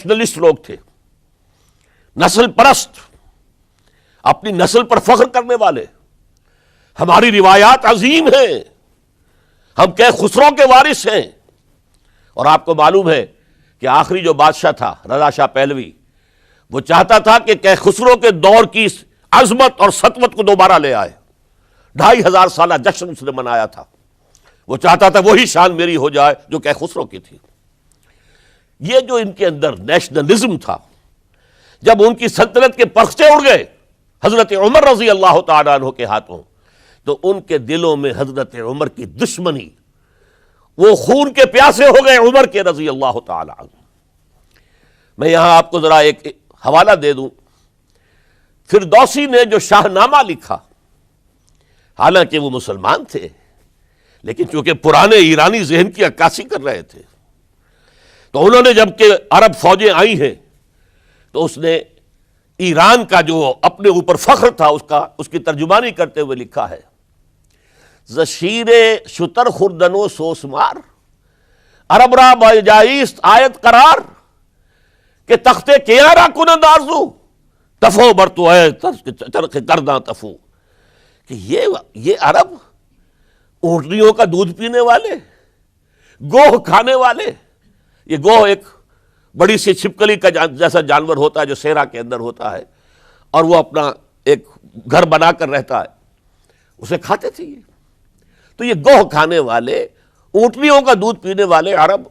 Nationalist لوگ تھے، نسل پرست، اپنی نسل پر فخر کرنے والے. ہماری روایات عظیم ہیں، ہم کہ خسرو کے وارث ہیں. اور آپ کو معلوم ہے کہ آخری جو بادشاہ تھا رضا شاہ پہلوی، وہ چاہتا تھا کہ خسرو کے دور کی عظمت اور سطوت کو دوبارہ لے آئے. 2500 سالہ جشن اس نے منایا تھا. وہ چاہتا تھا وہی شان میری ہو جائے جو کہ خسرو کی تھی. یہ جو ان کے اندر نیشنلزم تھا، جب ان کی سلطنت کے پرچے اڑ گئے حضرت عمر رضی اللہ تعالیٰ عنہ کے ہاتھوں، تو ان کے دلوں میں حضرت عمر کی دشمنی، وہ خون کے پیاسے ہو گئے عمر کے رضی اللہ تعالیٰ عنہ. میں یہاں آپ کو ذرا ایک حوالہ دے دوں. فردوسی نے جو شاہ نامہ لکھا، حالانکہ وہ مسلمان تھے لیکن چونکہ پرانے ایرانی ذہن کی عکاسی کر رہے تھے، تو انہوں نے جب کہ عرب فوجیں آئی ہیں تو اس نے ایران کا جو اپنے اوپر فخر تھا اس کی ترجمانی کرتے ہوئے لکھا ہے: زشیر شتر خوردن و سوسمار عرب را بجائیست آیت قرار کہ تخت کیارا کنند آرزو تفو برتو ہے چرخ کرداں تفو. کہ یہ عرب اونٹنیوں کا دودھ پینے والے، گوہ کھانے والے. یہ گوہ ایک بڑی سی چھپکلی کا جیسا جانور ہوتا ہے جو صحرا کے اندر ہوتا ہے، اور وہ اپنا ایک گھر بنا کر رہتا ہے، اسے کھاتے تھے. تو یہ گوہ کھانے والے، اونٹنیوں کا دودھ پینے والے عرب،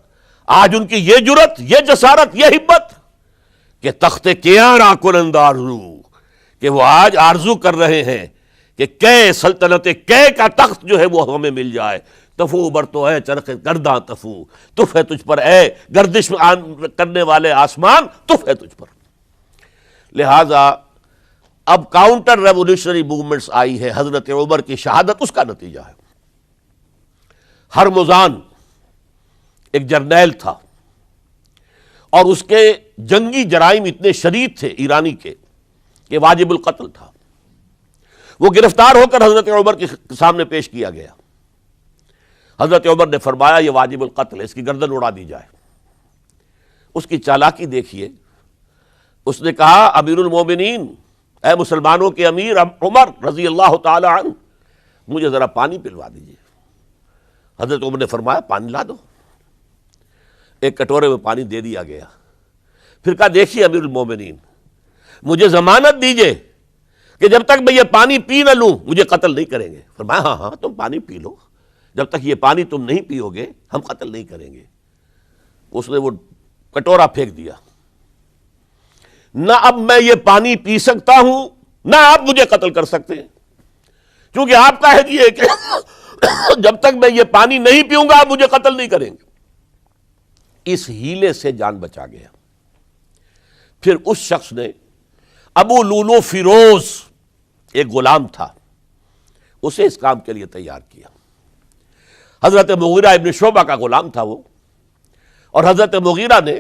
آج ان کی یہ جرت، یہ جسارت، یہ ہمت کہ تخت کیارا کنند آرزو، کہ وہ آج آرزو کر رہے ہیں کہ کئے سلطنت کئے کا تخت جو ہے وہ ہمیں مل جائے. تفو برتو ہے چرخ گرداں تفو، تف ہے تجھ پر اے گردش کرنے والے آسمان، تف ہے تجھ پر. لہذا اب کاؤنٹر ریولیوشنری موومنٹس آئی ہے. حضرت عمر کی شہادت اس کا نتیجہ ہے. ہرمزان ایک جرنیل تھا اور اس کے جنگی جرائم اتنے شدید تھے ایرانی کے کہ واجب القتل تھا. وہ گرفتار ہو کر حضرت عمر کے سامنے پیش کیا گیا. حضرت عمر نے فرمایا یہ واجب القتل ہے، اس کی گردن اڑا دی جائے. اس کی چالاکی دیکھیے. اس نے کہا: امیر المومنین، اے مسلمانوں کے امیر عمر رضی اللہ تعالی عنہ، مجھے ذرا پانی پلوا دیجیے. حضرت عمر نے فرمایا پانی لا دو. ایک کٹورے میں پانی دے دیا گیا. پھر کہا: دیکھیے امیر المومنین، مجھے ضمانت دیجیے کہ جب تک میں یہ پانی پی نہ لوں مجھے قتل نہیں کریں گے. فرمایا ہاں ہاں تم پانی پی لو، جب تک یہ پانی تم نہیں پیو گے ہم قتل نہیں کریں گے. اس نے وہ کٹورا پھینک دیا. نہ اب میں یہ پانی پی سکتا ہوں نہ آپ مجھے قتل کر سکتے ہیں، کیونکہ آپ کا عہد یہ ہے کہ جب تک میں یہ پانی نہیں پیوں گا آپ مجھے قتل نہیں کریں گے. اس ہیلے سے جان بچا گیا. پھر اس شخص نے ابو لولو فیروز، ایک غلام تھا، اسے اس کام کے لیے تیار کیا. حضرت مغیرہ ابن شعبہ کا غلام تھا وہ، اور حضرت مغیرہ نے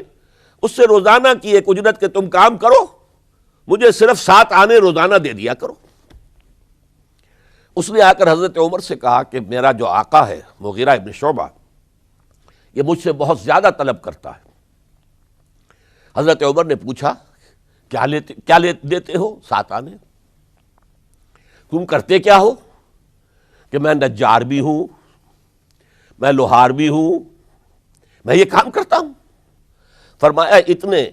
اس سے روزانہ کی ایک اجرت کہ تم کام کرو، مجھے صرف 7 آنے روزانہ دے دیا کرو. اس نے آ کر حضرت عمر سے کہا کہ میرا جو آقا ہے مغیرہ ابن شعبہ، یہ مجھ سے بہت زیادہ طلب کرتا ہے. حضرت عمر نے پوچھا کیا دیتے ہو؟ 7 آنے. تم کرتے کیا ہو؟ کہ میں نجار بھی ہوں، میں لوہار بھی ہوں، میں یہ کام کرتا ہوں. فرمایا اتنے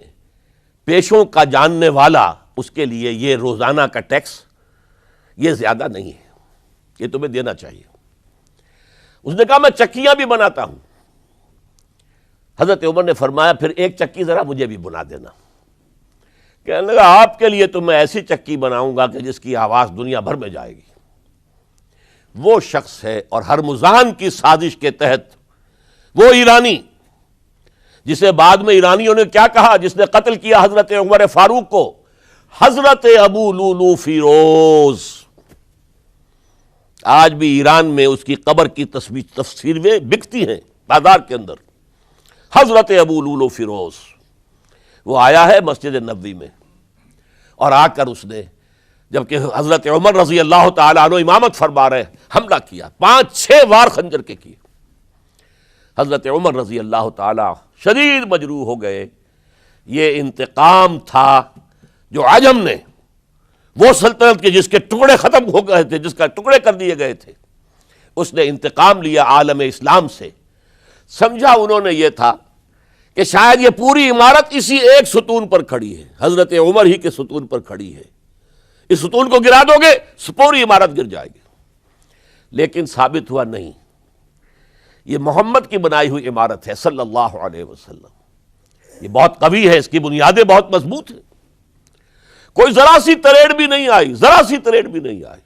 پیشوں کا جاننے والا اس کے لیے یہ روزانہ کا ٹیکس یہ زیادہ نہیں ہے، یہ تمہیں دینا چاہیے. اس نے کہا میں چکیاں بھی بناتا ہوں. حضرت عمر نے فرمایا پھر ایک چکی ذرا مجھے بھی بنا دینا. کہنے لگا آپ کے لیے تو میں ایسی چکی بناؤں گا کہ جس کی آواز دنیا بھر میں جائے گی. وہ شخص ہے اور ہرمزان کی سازش کے تحت وہ ایرانی جسے بعد میں ایرانیوں نے کیا کہا، جس نے قتل کیا حضرت عمر فاروق کو، حضرت ابو لولو فیروز. آج بھی ایران میں اس کی قبر کی تفسیریں بکتی ہیں بازار کے اندر. حضرت ابو لولو فیروز وہ آیا ہے مسجد نبوی میں، اور آ کر اس نے جبکہ حضرت عمر رضی اللہ تعالیٰ عنہ امامت فرما رہے حملہ کیا، 5-6 وار خنجر کے کیے. حضرت عمر رضی اللہ تعالیٰ شدید مجروح ہو گئے. یہ انتقام تھا جو عجم نے، وہ سلطنت کے جس کے ٹکڑے ختم ہو گئے تھے، جس کا ٹکڑے کر دیے گئے تھے، اس نے انتقام لیا عالم اسلام سے۔ سمجھا انہوں نے یہ تھا کہ شاید یہ پوری عمارت اسی ایک ستون پر کھڑی ہے، حضرت عمر ہی کے ستون پر کھڑی ہے، اس ستون کو گرا دو گے پوری عمارت گر جائے گی۔ لیکن ثابت ہوا نہیں، یہ محمد کی بنائی ہوئی عمارت ہے صلی اللہ علیہ وسلم، یہ بہت قوی ہے، اس کی بنیادیں بہت مضبوط ہیں، کوئی ذرا سی تریڑ بھی نہیں آئی، ذرا سی تریڑ بھی نہیں آئی۔